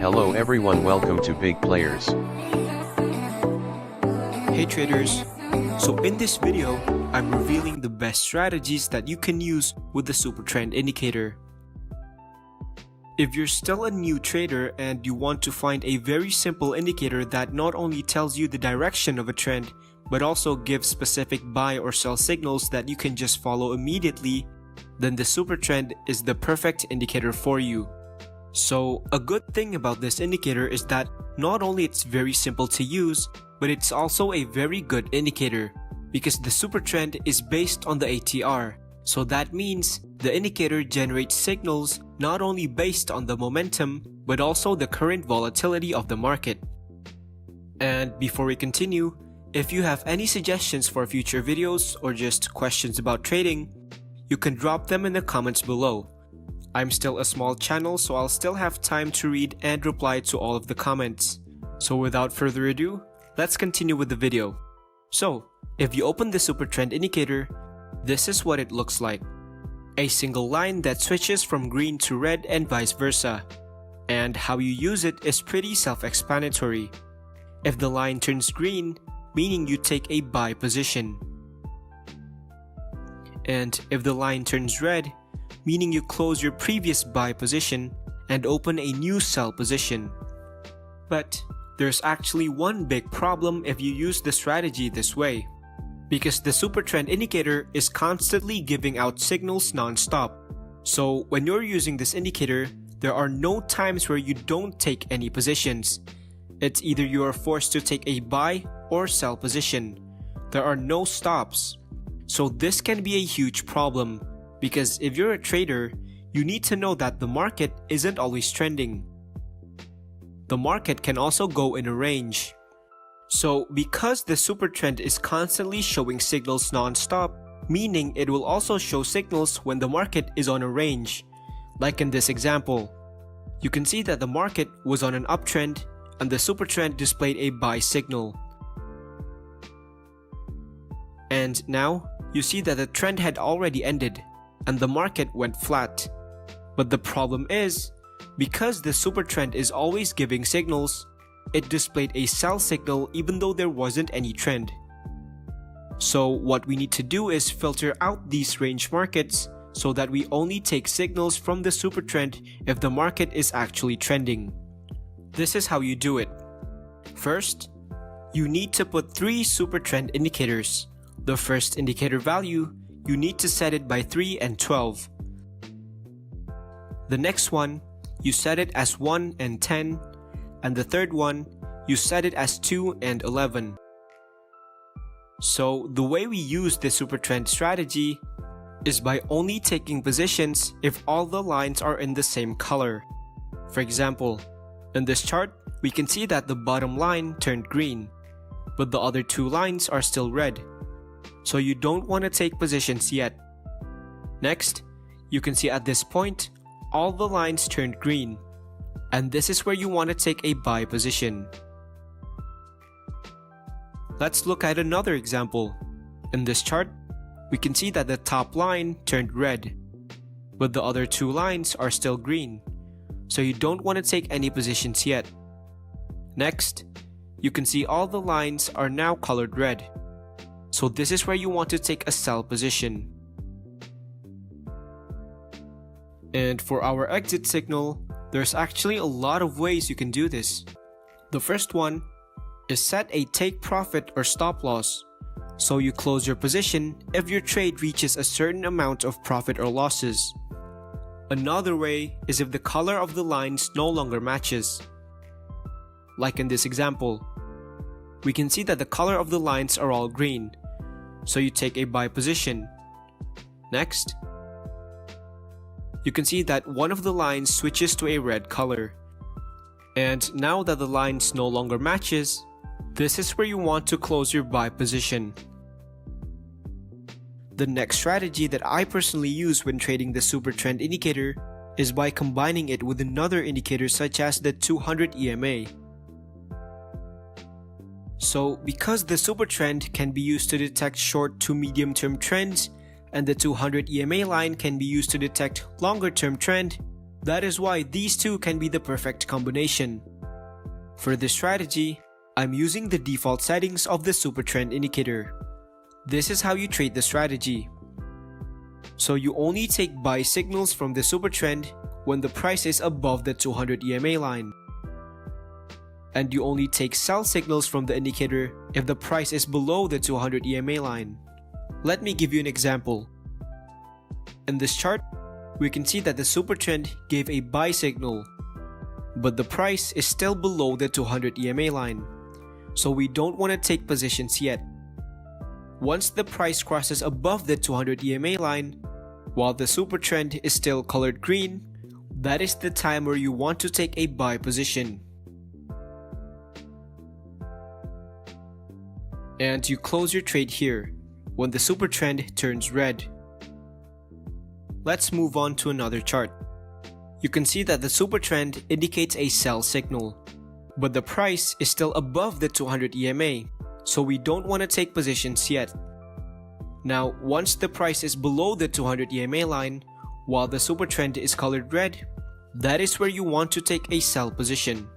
Hello everyone, welcome to Big Players. Hey traders, so in this video, I'm revealing the best strategies that you can use with the Supertrend indicator. If you're still a new trader and you want to find a very simple indicator that not only tells you the direction of a trend, but also gives specific buy or sell signals that you can just follow immediately, then the Supertrend is the perfect indicator for you. So a good thing about this indicator is that not only it's very simple to use, but it's also a very good indicator because the Supertrend is based on the ATR. So that means the indicator generates signals not only based on the momentum, but also the current volatility of the market. And before we continue, if you have any suggestions for future videos or just questions about trading, you can drop them in the comments below. I'm still a small channel, so I'll still have time to read and reply to all of the comments. So without further ado, let's continue with the video. So, if you open the Supertrend indicator, this is what it looks like. A single line that switches from green to red and vice versa. And how you use it is pretty self-explanatory. If the line turns green, meaning you take a buy position. And if the line turns red, meaning you close your previous buy position and open a new sell position. But there's actually one big problem if you use the strategy this way, because the Supertrend indicator is constantly giving out signals non-stop. So when you're using this indicator, there are no times where you don't take any positions. It's either you are forced to take a buy or sell position. There are no stops. So this can be a huge problem, because if you're a trader, you need to know that the market isn't always trending. The market can also go in a range. So because the Supertrend is constantly showing signals non-stop, meaning it will also show signals when the market is on a range. Like in this example, you can see that the market was on an uptrend and the Supertrend displayed a buy signal. And now, you see that the trend had already ended and the market went flat. But the problem is, because the Supertrend is always giving signals, it displayed a sell signal even though there wasn't any trend. So what we need to do is filter out these range markets so that we only take signals from the Supertrend if the market is actually trending. This is how you do it. First, you need to put 3 Supertrend indicators. The first indicator value, you need to set it by 3 and 12. The next one, you set it as 1 and 10, and the third one, you set it as 2 and 11. So the way we use the Supertrend strategy is by only taking positions if all the lines are in the same color. For example, in this chart, we can see that the bottom line turned green, but the other 2 lines are still red. So you don't want to take positions yet. Next, you can see at this point, all the lines turned green. And this is where you want to take a buy position. Let's look at another example. In this chart, we can see that the top line turned red, but the other 2 lines are still green. So you don't want to take any positions yet. Next, you can see all the lines are now colored red. So this is where you want to take a sell position. And for our exit signal, there's actually a lot of ways you can do this. The first one is set a take profit or stop loss. So you close your position if your trade reaches a certain amount of profit or losses. Another way is if the color of the lines no longer matches. Like in this example, we can see that the color of the lines are all green. So you take a buy position. Next, you can see that one of the lines switches to a red color. And now that the lines no longer matches, this is where you want to close your buy position. The next strategy that I personally use when trading the Supertrend indicator is by combining it with another indicator such as the 200 EMA. So because the Supertrend can be used to detect short to medium term trends and the 200 EMA line can be used to detect longer term trend, That is why these two can be the perfect combination. For this strategy, I'm using the default settings of the Supertrend indicator. This is how you trade the strategy. So you only take buy signals from the Supertrend when the price is above the 200 EMA line. And you only take sell signals from the indicator if the price is below the 200 EMA line. Let me give you an example. In this chart, we can see that the Supertrend gave a buy signal, but the price is still below the 200 EMA line, so we don't want to take positions yet. Once the price crosses above the 200 EMA line, while the Supertrend is still colored green, that is the time where you want to take a buy position. And you close your trade here when the Supertrend turns red. Let's move on to another chart. You can see that the Supertrend indicates a sell signal, but the price is still above the 200 EMA, so we don't want to take positions yet. Now, once the price is below the 200 EMA line, while the Supertrend is colored red, that is where you want to take a sell position.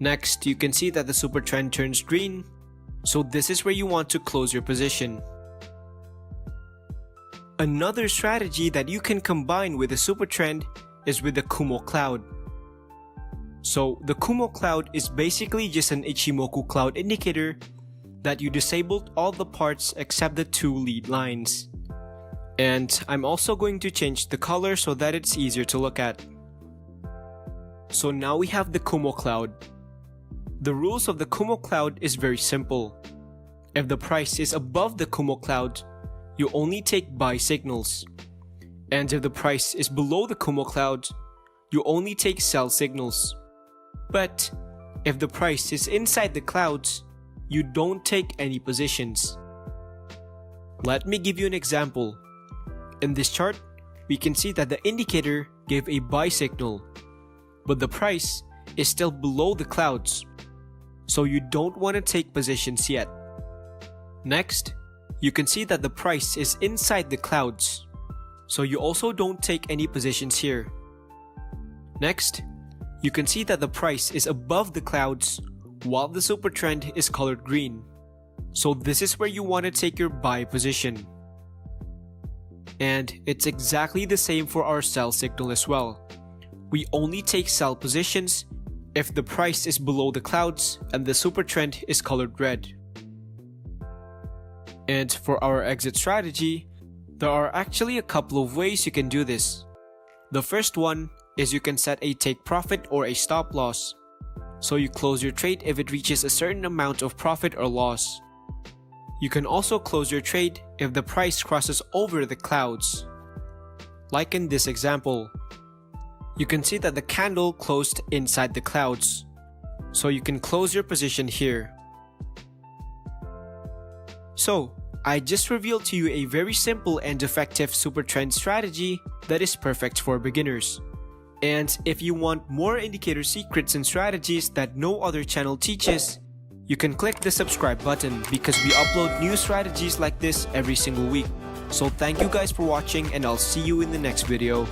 Next, you can see that the Supertrend turns green, so this is where you want to close your position. Another strategy that you can combine with the Supertrend is with the Kumo Cloud. So the Kumo Cloud is basically just an Ichimoku cloud indicator that you disabled all the parts except the two lead lines. And I'm also going to change the color so that it's easier to look at. So now we have the Kumo Cloud. The rules of the Kumo Cloud is very simple. If the price is above the Kumo Cloud, you only take buy signals. And if the price is below the Kumo Cloud, you only take sell signals. But if the price is inside the clouds, you don't take any positions. Let me give you an example. In this chart, we can see that the indicator gave a buy signal, but the price is still below the clouds, so you don't want to take positions yet. Next, you can see that the price is inside the clouds, so you also don't take any positions here. Next, you can see that the price is above the clouds while the Supertrend is colored green, so this is where you want to take your buy position. And it's exactly the same for our sell signal as well. We only take sell positions if the price is below the clouds and the Supertrend is colored red. And for our exit strategy, there are actually a couple of ways you can do this. The first one is you can set a take profit or a stop loss, so you close your trade if it reaches a certain amount of profit or loss. You can also close your trade if the price crosses over the clouds. Like in this example, you can see that the candle closed inside the clouds, so you can close your position here. So, I just revealed to you a very simple and effective Supertrend strategy that is perfect for beginners. And if you want more indicator secrets and strategies that no other channel teaches, you can click the subscribe button because we upload new strategies like this every single week. So thank you guys for watching and I'll see you in the next video.